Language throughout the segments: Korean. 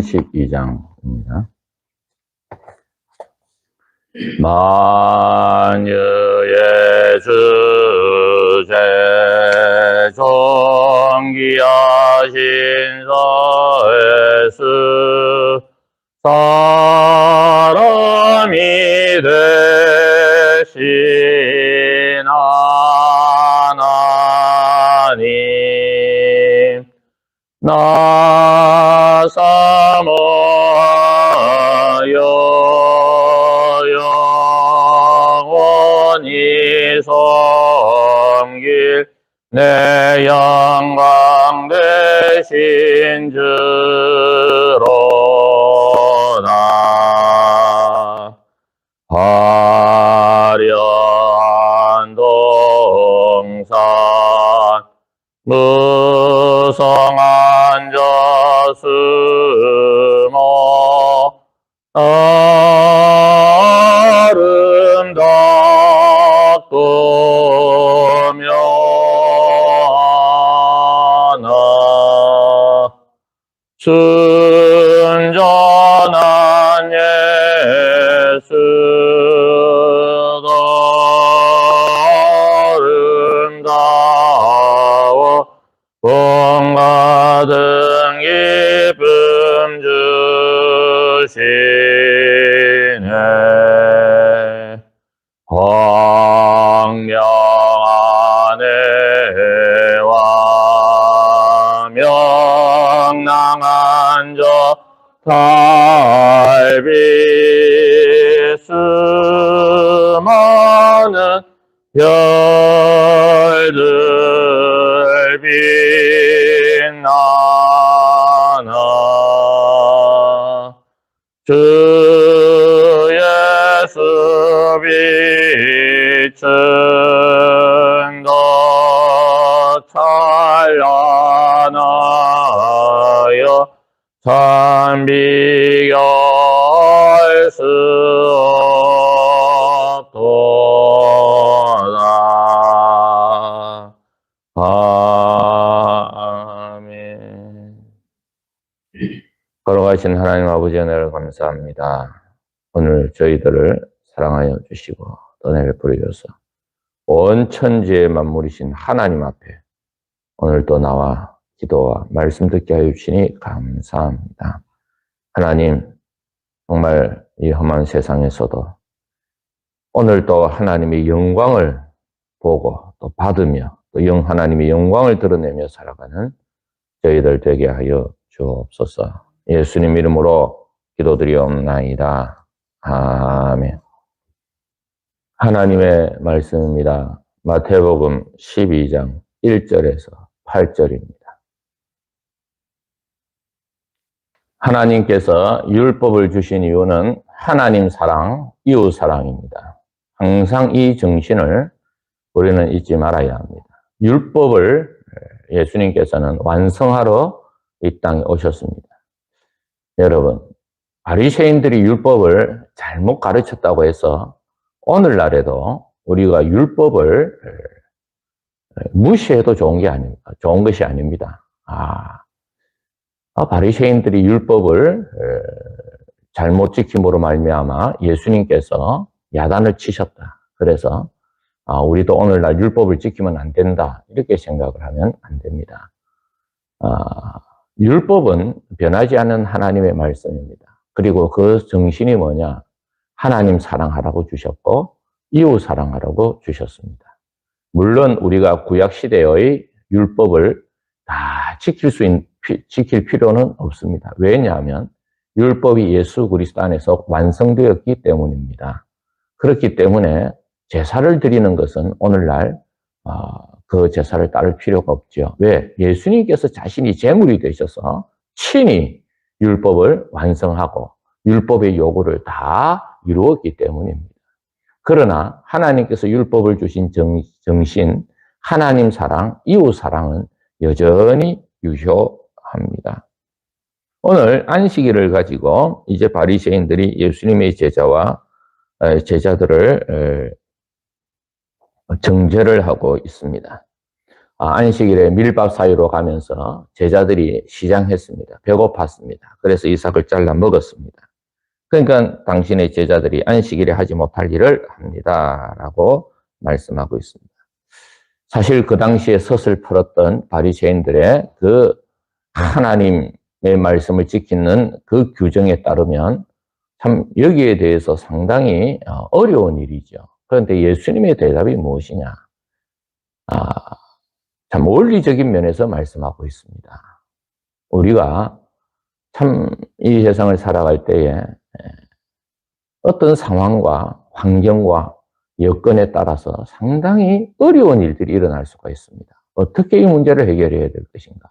12장입니다. 만유의 주제 존귀하신 서예수 사람이 되신 하나님 나 사모하여 영원히 섬길 내 영광 되신 주로다. 화려한 동산 무성한 저수모 아름답고 묘하나 순전한 예수도 아름다워 복 받은 기쁨 주시네. 황량한 해와 명랑한 저 달빛 수많은 별들 빛나나 주 예수 빛은 더 찬란하여 참 비교할 수 없도다. 아멘. 걸어가신 하나님 아버지 은혜를 감사합니다. 오늘 저희들을 사랑하여 주시고 은혜를 베풀어주셔서 온 천지의 만물이신 하나님 앞에 오늘 또 나와 기도와 말씀 듣게 하여 주시니 감사합니다. 하나님, 정말 이 험한 세상에서도 오늘 또 하나님의 영광을 보고 또 받으며 또 하나님의 영광을 드러내며 살아가는 저희들 되게 하여 주옵소서. 예수님 이름으로 기도드리옵나이다. 아멘. 하나님의 말씀입니다. 마태복음 12장 1절에서 8절입니다. 하나님께서 율법을 주신 이유는 하나님 사랑, 이웃 사랑입니다. 항상 이 정신을 우리는 잊지 말아야 합니다. 율법을 예수님께서는 완성하러 이 땅에 오셨습니다. 여러분, 바리새인들이 율법을 잘못 가르쳤다고 해서 오늘날에도 우리가 율법을 무시해도 좋은 것이 아닙니다. 바리새인들이 율법을 잘못 지킴으로 말미암아 예수님께서 야단을 치셨다. 그래서 우리도 오늘날 율법을 지키면 안 된다. 이렇게 생각을 하면 안 됩니다. 율법은 변하지 않는 하나님의 말씀입니다. 그리고 그 정신이 뭐냐? 하나님 사랑하라고 주셨고 이웃 사랑하라고 주셨습니다. 물론 우리가 구약시대의 율법을 다 지킬 필요는 없습니다. 왜냐하면 율법이 예수 그리스도 안에서 완성되었기 때문입니다. 그렇기 때문에 제사를 드리는 것은 오늘날 그 제사를 따를 필요가 없죠. 왜? 예수님께서 자신이 제물이 되셔서 친히 율법을 완성하고 율법의 요구를 다 이루었기 때문입니다. 그러나 하나님께서 율법을 주신 정신, 하나님 사랑, 이웃 사랑은 여전히 유효합니다. 오늘 안식일을 가지고 이제 바리새인들이 예수님의 제자들을 정죄를 하고 있습니다. 안식일에 밀밥 사이로 가면서 제자들이 시장했습니다. 배고팠습니다. 그래서 이삭을 잘라 먹었습니다. 그러니까 당신의 제자들이 안식일에 하지 못할 일을 합니다. 라고 말씀하고 있습니다. 사실 그 당시에 섯을 풀었던 바리새인들의 그 하나님의 말씀을 지키는 그 규정에 따르면 참 여기에 대해서 상당히 어려운 일이죠. 그런데 예수님의 대답이 무엇이냐? 참 원리적인 면에서 말씀하고 있습니다. 우리가 참 이 세상을 살아갈 때에 어떤 상황과 환경과 여건에 따라서 상당히 어려운 일들이 일어날 수가 있습니다. 어떻게 이 문제를 해결해야 될 것인가?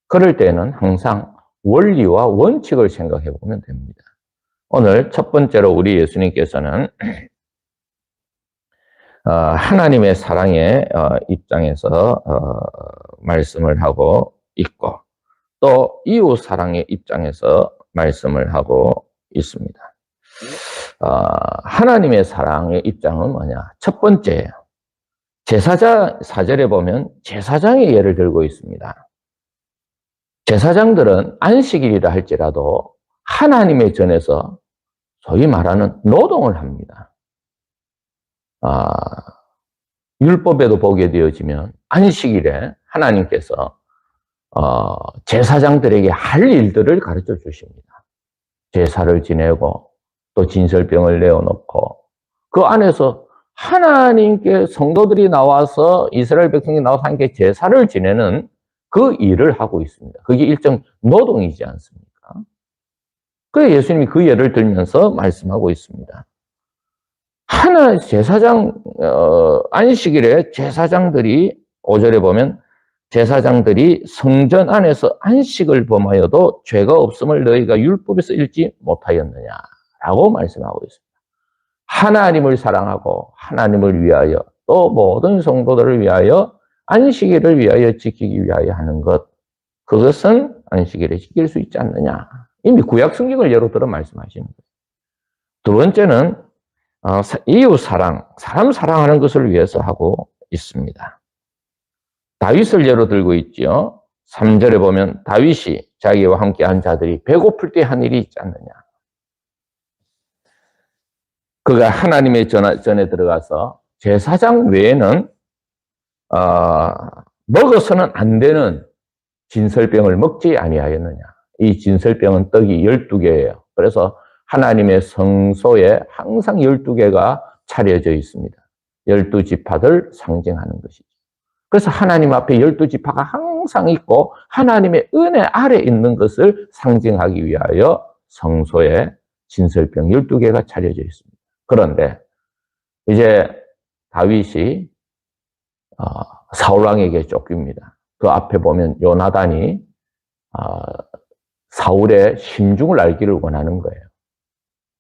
그럴 때는 항상 원리와 원칙을 생각해 보면 됩니다. 오늘 첫 번째로 우리 예수님께서는 하나님의 사랑의 입장에서 말씀을 하고 있고 또 이웃 사랑의 입장에서 말씀을 하고 있습니다. 하나님의 사랑의 입장은 뭐냐? 첫 번째예요. 제사장 4절에 보면 제사장의 예를 들고 있습니다. 제사장들은 안식일이라 할지라도 하나님의 전에서 소위 말하는 노동을 합니다. 율법에도 보게 되어지면 안식일에 하나님께서 제사장들에게 할 일들을 가르쳐 주십니다. 제사를 지내고 또 진설병을 내어놓고 그 안에서 하나님께 성도들이 나와서 이스라엘 백성이 나와서 함께 제사를 지내는 그 일을 하고 있습니다. 그게 일정 노동이지 않습니까? 그래서 예수님이 그 예를 들면서 말씀하고 있습니다. 안식일에 제사장들이 5절에 보면 제사장들이 성전 안에서 안식을 범하여도 죄가 없음을 너희가 율법에서 읽지 못하였느냐라고 말씀하고 있습니다. 하나님을 사랑하고 하나님을 위하여 또 모든 성도들을 위하여 안식일을 위하여 지키기 위하여 하는 것, 그것은 안식일에 지킬 수 있지 않느냐. 이미 구약 성경을 예로 들어 말씀하시는 거예요. 두 번째는 이웃 사랑, 사람 사랑하는 것을 위해서 하고 있습니다. 다윗을 예로 들고 있죠. 3절에 보면 다윗이 자기와 함께 한 자들이 배고플 때 한 일이 있지 않느냐. 그가 하나님의 전에 들어가서 제사장 외에는 먹어서는 안 되는 진설병을 먹지 아니하였느냐. 이 진설병은 떡이 12개예요. 그래서 하나님의 성소에 항상 12개가 차려져 있습니다. 12지파들 상징하는 것이죠. 그래서 하나님 앞에 12지파가 항상 있고 하나님의 은혜 아래 있는 것을 상징하기 위하여 성소에 진설병 12개가 차려져 있습니다. 그런데 이제 다윗이 사울왕에게 쫓깁니다. 그 앞에 보면 요나단이 사울의 심중을 알기를 원하는 거예요.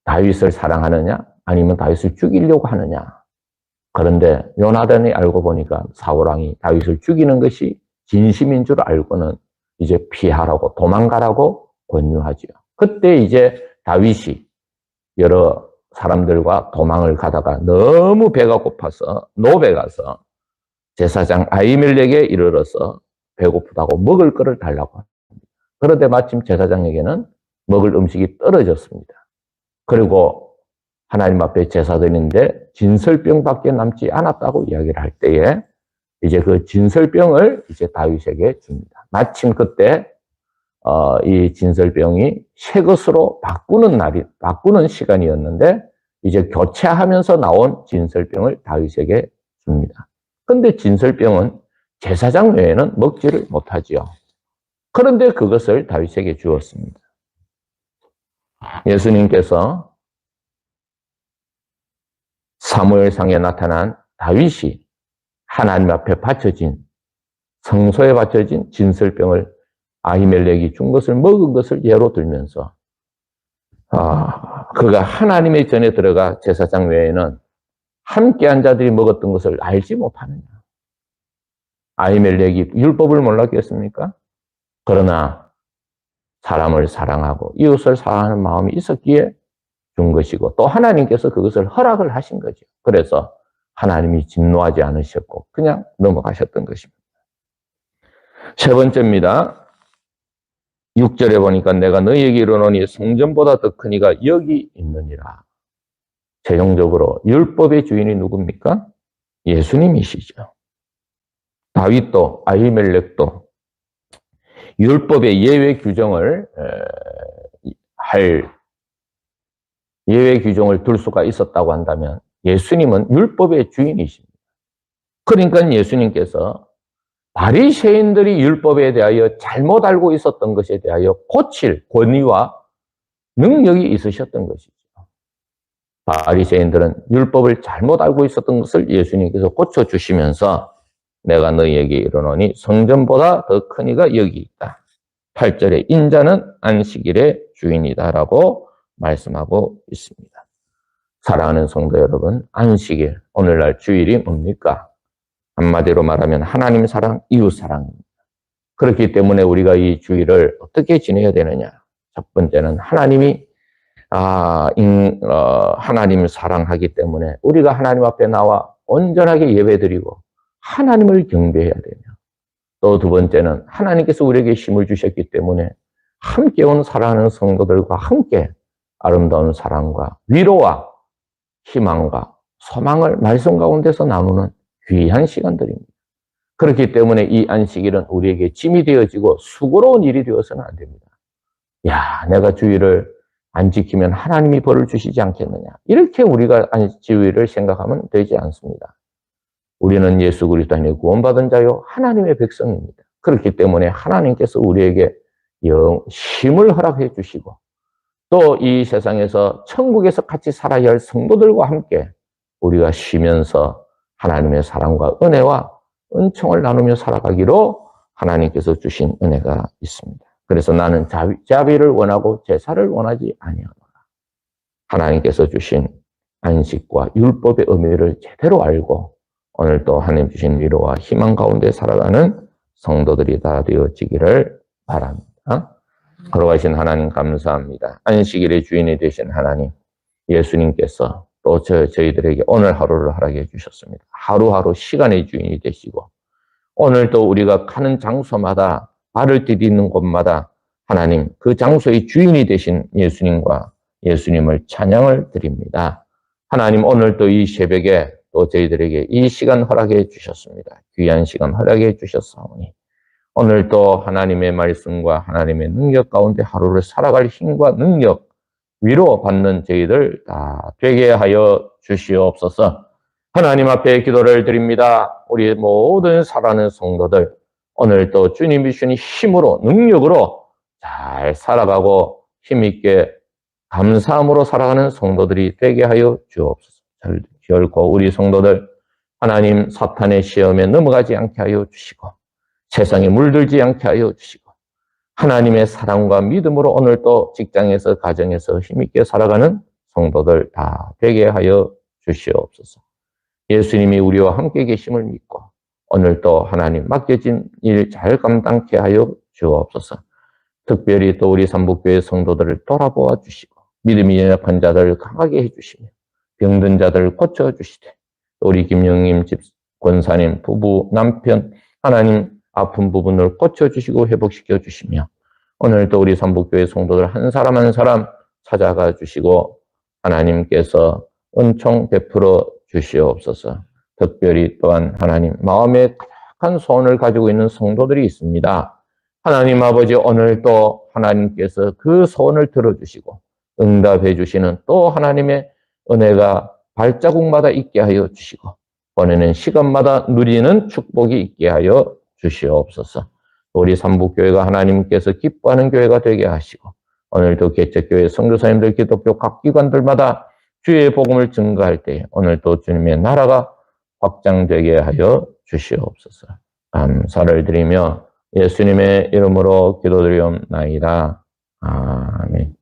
다윗을 사랑하느냐 아니면 다윗을 죽이려고 하느냐. 그런데 요나단이 알고 보니까 사울왕이 다윗을 죽이는 것이 진심인 줄 알고는 이제 피하라고 도망가라고 권유하지요. 그때 이제 다윗이 여러 사람들과 도망을 가다가 너무 배가 고파서 노베 가서 제사장 아히멜렉에 이르러서 배고프다고 먹을 거를 달라고 합니다. 그런데 마침 제사장에게는 먹을 음식이 떨어졌습니다. 그리고 하나님 앞에 제사드리는데 진설병밖에 남지 않았다고 이야기를 할 때에 이제 그 진설병을 이제 다윗에게 줍니다. 마침 그때 이 진설병이 새 것으로 바꾸는 시간이었는데 이제 교체하면서 나온 진설병을 다윗에게 줍니다. 그런데 진설병은 제사장 외에는 먹지를 못하지요. 그런데 그것을 다윗에게 주었습니다. 예수님께서 사무엘상에 나타난 다윗이 하나님 앞에 바쳐진 성소에 바쳐진 진설병을 아히멜렉이 준 것을 먹은 것을 예로 들면서 그가 하나님의 전에 들어가 제사장 외에는 함께한 자들이 먹었던 것을 알지 못하느냐. 아히멜렉이 율법을 몰랐겠습니까? 그러나 사람을 사랑하고 이웃을 사랑하는 마음이 있었기에 준 것이고 또 하나님께서 그것을 허락을 하신 거죠. 그래서 하나님이 진노하지 않으셨고 그냥 넘어가셨던 것입니다. 세 번째입니다. 6절에 보니까 내가 너희에게 이르노니 성전보다 더 큰 이가 여기 있느니라. 최종적으로 율법의 주인이 누굽니까? 예수님이시죠. 다윗도 아히멜렉도 율법의 예외 규정을 둘 수가 있었다고 한다면 예수님은 율법의 주인이십니다. 그러니까 예수님께서 바리새인들이 율법에 대하여 잘못 알고 있었던 것에 대하여 고칠 권위와 능력이 있으셨던 것이죠. 바리새인들은 율법을 잘못 알고 있었던 것을 예수님께서 고쳐주시면서 내가 너희에게 이르노니 성전보다 더 큰 이가 여기 있다. 8절에 인자는 안식일의 주인이다라고 말씀하고 있습니다. 사랑하는 성도 여러분, 안식일, 오늘날 주일이 뭡니까? 한마디로 말하면 하나님 사랑, 이웃 사랑입니다. 그렇기 때문에 우리가 이 주일을 어떻게 지내야 되느냐? 첫 번째는 하나님을 사랑하기 때문에 우리가 하나님 앞에 나와 온전하게 예배드리고 하나님을 경배해야 되며, 또 두 번째는 하나님께서 우리에게 힘을 주셨기 때문에 함께 온 사랑하는 성도들과 함께 아름다운 사랑과 위로와 희망과 소망을 말씀 가운데서 나누는 귀한 시간들입니다. 그렇기 때문에 이 안식일은 우리에게 짐이 되어지고 수고로운 일이 되어서는 안 됩니다. 야, 내가 주일을 안 지키면 하나님이 벌을 주시지 않겠느냐. 이렇게 우리가 주일을 생각하면 되지 않습니다. 우리는 예수 그리스도 안에 구원받은 자요 하나님의 백성입니다. 그렇기 때문에 하나님께서 우리에게 힘을 허락해 주시고 또 이 세상에서 천국에서 같이 살아야 할 성도들과 함께 우리가 쉬면서 하나님의 사랑과 은혜와 은총을 나누며 살아가기로 하나님께서 주신 은혜가 있습니다. 그래서 나는 자비를 원하고 제사를 원하지 아니하노라. 하나님께서 주신 안식과 율법의 의미를 제대로 알고 오늘도 하나님 주신 위로와 희망 가운데 살아가는 성도들이 다 되어지기를 바랍니다. 걸어가신 하나님 감사합니다. 안식일의 주인이 되신 하나님, 예수님께서 또 저희들에게 오늘 하루를 허락해 주셨습니다. 하루하루 시간의 주인이 되시고 오늘도 우리가 가는 장소마다 발을 디디는 곳마다 하나님 그 장소의 주인이 되신 예수님과 예수님을 찬양을 드립니다. 하나님 오늘도 이 새벽에 또 저희들에게 이 시간 허락해 주셨습니다. 귀한 시간 허락해 주셨사오니 오늘도 하나님의 말씀과 하나님의 능력 가운데 하루를 살아갈 힘과 능력 위로받는 저희들 다 되게 하여 주시옵소서. 하나님 앞에 기도를 드립니다. 우리 모든 살아가는 성도들 오늘도 주님이 주신 힘으로 능력으로 잘 살아가고 힘있게 감사함으로 살아가는 성도들이 되게 하여 주옵소서. 결코 우리 성도들 하나님 사탄의 시험에 넘어가지 않게 하여 주시고 세상에 물들지 않게 하여 주시고 하나님의 사랑과 믿음으로 오늘도 직장에서 가정에서 힘있게 살아가는 성도들 다 되게 하여 주시옵소서. 예수님이 우리와 함께 계심을 믿고 오늘도 하나님 맡겨진 일 잘 감당케 하여 주옵소서. 특별히 또 우리 삼복교회 성도들을 돌아보아 주시고 믿음이 연약한 자들을 강하게 해주시며 병든 자들을 고쳐주시되 우리 김영님 집 권사님 부부 남편 하나님 아픈 부분을 고쳐주시고 회복시켜 주시며 오늘도 우리 삼복교회 성도들 한 사람 한 사람 찾아가 주시고 하나님께서 은총 베풀어 주시옵소서. 특별히 또한 하나님 마음에 가득한 소원을 가지고 있는 성도들이 있습니다. 하나님 아버지 오늘도 하나님께서 그 소원을 들어주시고 응답해 주시는 또 하나님의 은혜가 발자국마다 있게 하여 주시고 보내는 시간마다 누리는 축복이 있게 하여 주시옵소서. 우리 삼복교회가 하나님께서 기뻐하는 교회가 되게 하시고 오늘도 개척교회 선교사님들 기독교 각 기관들마다 주의 복음을 증거할 때 오늘도 주님의 나라가 확장되게 하여 주시옵소서. 감사를 드리며 예수님의 이름으로 기도드리옵나이다. 아멘.